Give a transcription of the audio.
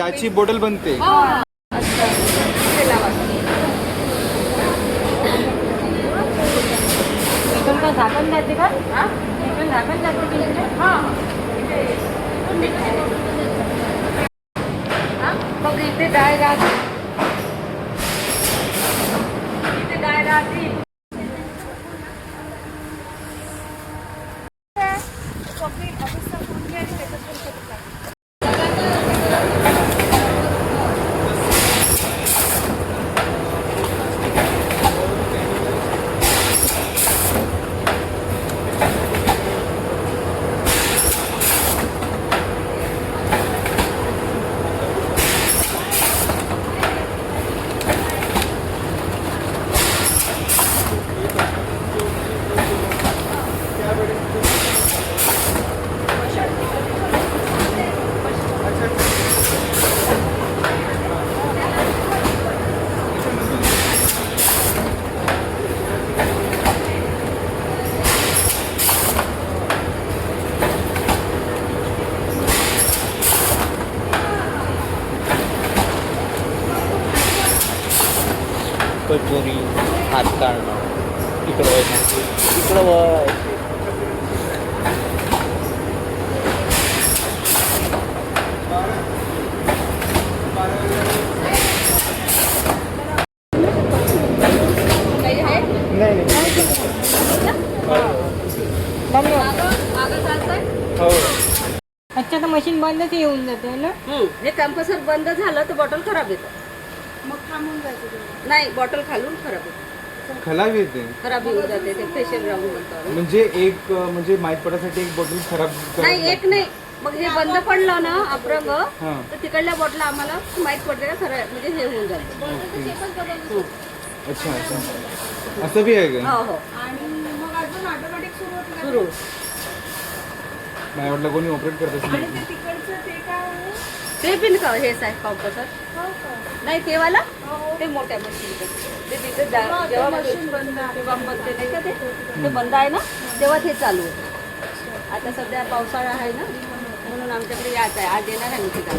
याची बॉटल बनते. झाकण जाते का? झाकण जाते की मग इथे डाळ राहते. इथे डाळ राहते. कचोरी हात काढणं इकडं वळ. हो. अच्छा तर मशीन बंदच येऊन जाते ना. हे कंप्रेसर बंद झालं तर बॉटल खराब येतं. मग थांबून जायचं नाही, बॉटल खालून खराब येते. खराब येते. खराब होऊन जाते ते फेशियल राहून म्हणतो. म्हणजे एक म्हणजे माहीत पडायसाठी एक बॉटल खराब नाही, एक नाही. मग हे बंद पडलं ना अप्रंग हां. तर तिकडल्या बॉटल आम्हाला माहित पडते का खरं म्हणजे हे होऊन जातं. अच्छा अच्छा असं बी आहे का? हो हो आणि मग अजून ऑटोमॅटिक सुरू होतं. सुरू. मला वाटलं कोणी ऑपरेट करत असेल. आणि ते तिकडचं ते काय ते बिन का हेच आहे कॉम्प्रेसर. हो का? नाही ते वाला ते मोठ्या मशीन ते तिथे जेव्हा मशीन बंद तेव्हा बंद नाही का ते बंद आहे ना तेव्हा ते चालू होतं. आता सध्या पावसाळा आहे ना, म्हणून आमच्याकडे याच आहे. आज येणार आहे मी तिथं.